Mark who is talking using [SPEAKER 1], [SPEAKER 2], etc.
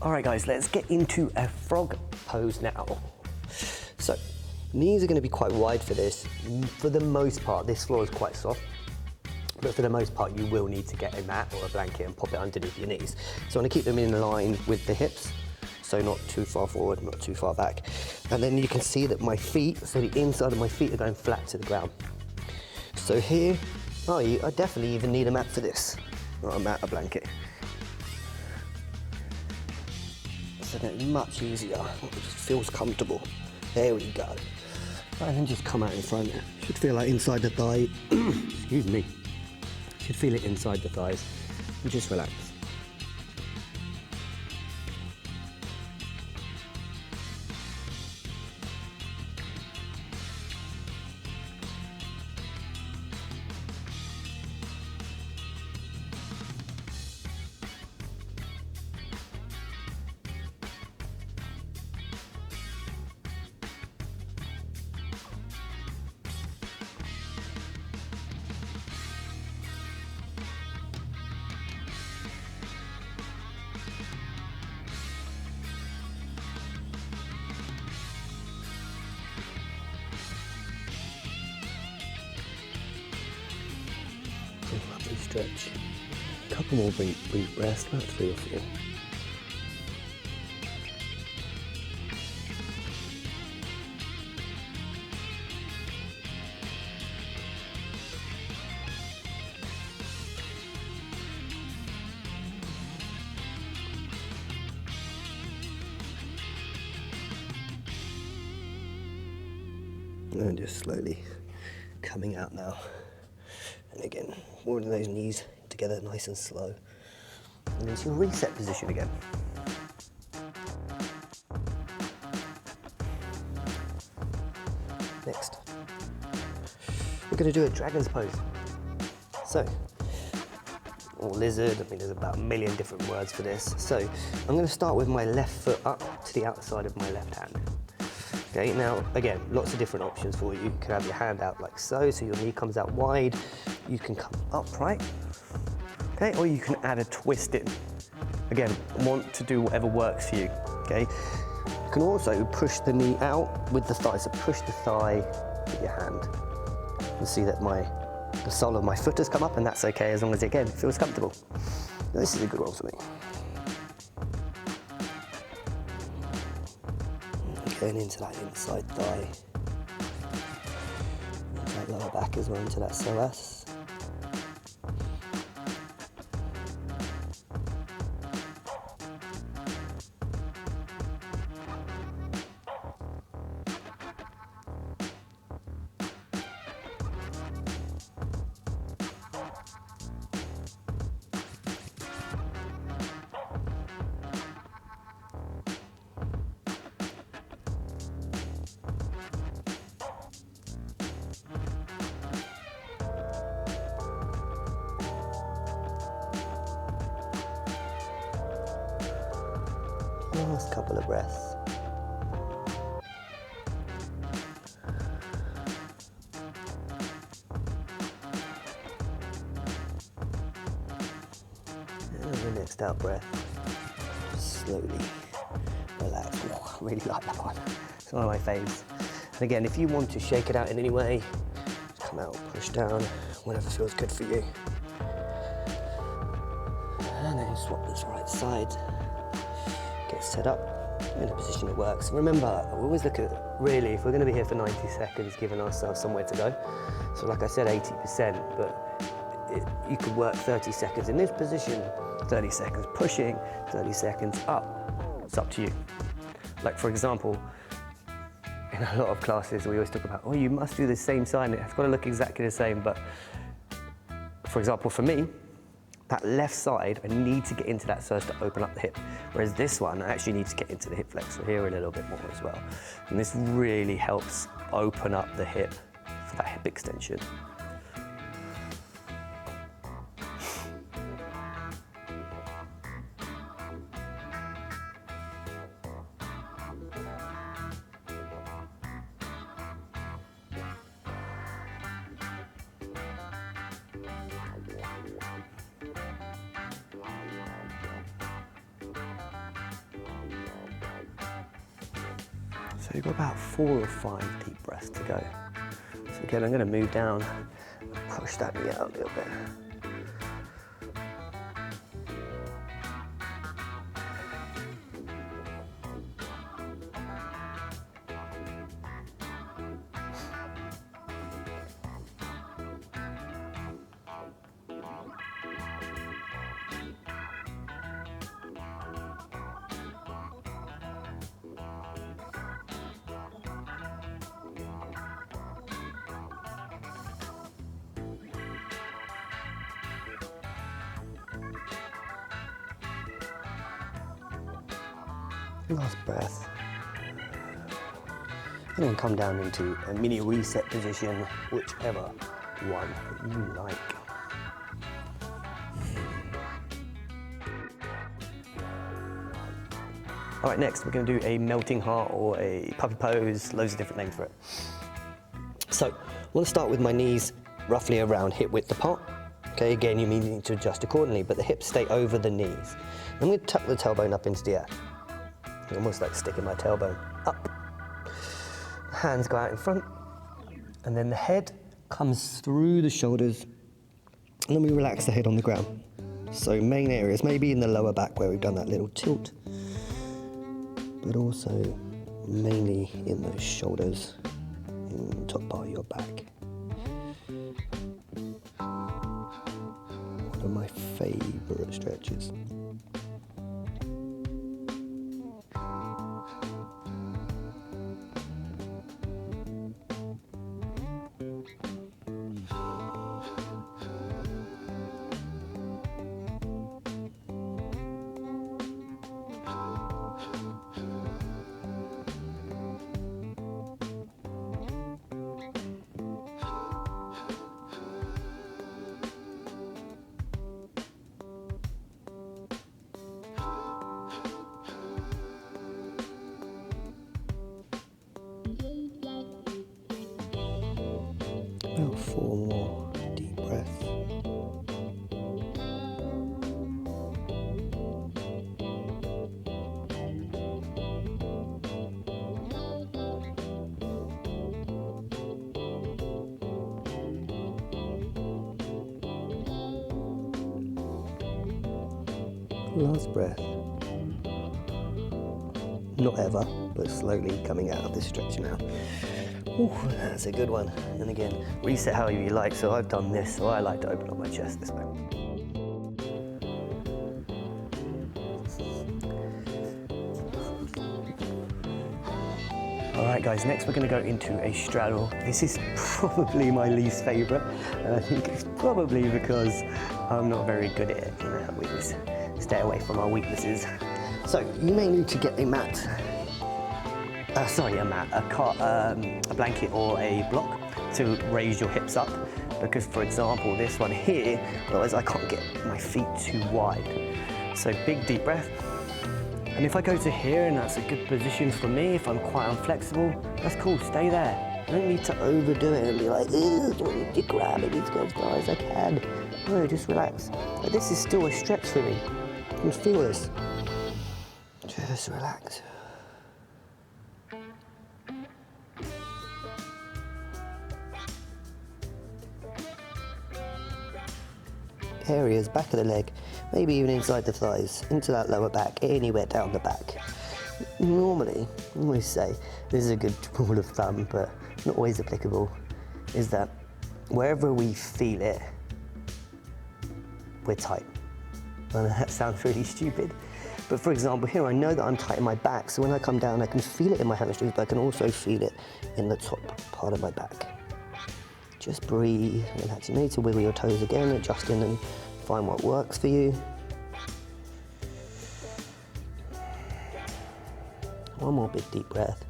[SPEAKER 1] All right guys, let's get into a frog pose now. So, knees are gonna be quite wide for this. For the most part, this floor is quite soft, but for the most part, you will need to get a mat or a blanket and pop it underneath your knees. So I wanna keep them in line with the hips, so not too far forward, not too far back. And then you can see that my feet, so the inside of my feet are going flat to the ground. So here, I definitely even need a mat for this. Not a mat, a blanket. So then it's much easier, it just feels comfortable. There we go. And then just come out in front. Should feel like inside the thigh, excuse me. Should feel it inside the thighs. And just relax. Lovely stretch. A couple more brief breaths, about 3 or 4. And just slowly coming out now. And again, more of those knees together, nice and slow. And into your reset position again. Next, we're going to do a dragon's pose. So, or lizard, I mean there's about a million different words for this. So, I'm going to start with my left foot up to the outside of my left hand. Okay, now again, lots of different options for you. You can have your hand out like so your knee comes out wide. You can come upright, okay, or you can add a twist in. Again, want to do whatever works for you, okay? You can also push the knee out with the thigh, so push the thigh with your hand. You'll see that the sole of my foot has come up, and that's okay as long as, again, it feels comfortable. Now, this is a good one for me. Going into that inside thigh, into that lower back as well, into that psoas. Last couple of breaths. And the next out breath, slowly relax. Oh, I really like that one. It's one of my faves. And again, if you want to shake it out in any way, just come out, push down, whatever feels good for you. And then swap this right side. Get set up in a position that works. Remember, we always look at, really, if we're going to be here for 90 seconds, giving ourselves somewhere to go. So like I said, 80%, but you could work 30 seconds in this position, 30 seconds pushing, 30 seconds up. It's up to you. Like for example, in a lot of classes, we always talk about, oh, you must do the same side. It's got to look exactly the same. But for example, for me, that left side, I need to get into that so as to open up the hip. Whereas this one, I actually need to get into the hip flexor here a little bit more as well. And this really helps open up the hip for that hip extension. So you've got about 4 or 5 deep breaths to go. So again, I'm going to move down and push that knee out a little bit. Last breath. And then come down into a mini reset position, whichever one you like. All right, next we're going to do a melting heart or a puppy pose, loads of different names for it. So I want to start with my knees roughly around hip width apart. Okay, again, you may need to adjust accordingly, but the hips stay over the knees. I'm going to tuck the tailbone up into the air. Almost like sticking my tailbone up. Hands go out in front, and then the head comes through the shoulders, and then we relax the head on the ground. So main areas, maybe in the lower back where we've done that little tilt, but also mainly in those shoulders, in the top part of your back. One of my favourite stretches. About 4 more deep breaths. Last breath. Not ever, but slowly coming out of this stretch now. Ooh, that's a good one. And again, reset however you like. So I've done this, so I like to open up my chest this way. All right, guys, next we're going to go into a straddle. This is probably my least favorite, and I think it's probably because I'm not very good at it. You know, we just stay away from our weaknesses. So you may need to get a mat. A blanket or a block to raise your hips up, because for example this one here, otherwise I can't get my feet too wide. So big deep breath, and if I go to here and that's a good position for me, if I'm quite unflexible, that's cool, stay there. I don't need to overdo it and be like, I need to grab it as far as I can. No, just relax. But this is still a stretch for me. You can feel this. Just relax. Areas, back of the leg, maybe even inside the thighs, into that lower back, anywhere down the back. Normally, I always say, this is a good rule of thumb, but not always applicable, is that wherever we feel it, we're tight. I know that sounds really stupid, but for example, here I know that I'm tight in my back, so when I come down, I can feel it in my hamstrings, but I can also feel it in the top part of my back. Just breathe, relax. You need to wiggle your toes again, adjust in and find what works for you. One more big deep breath.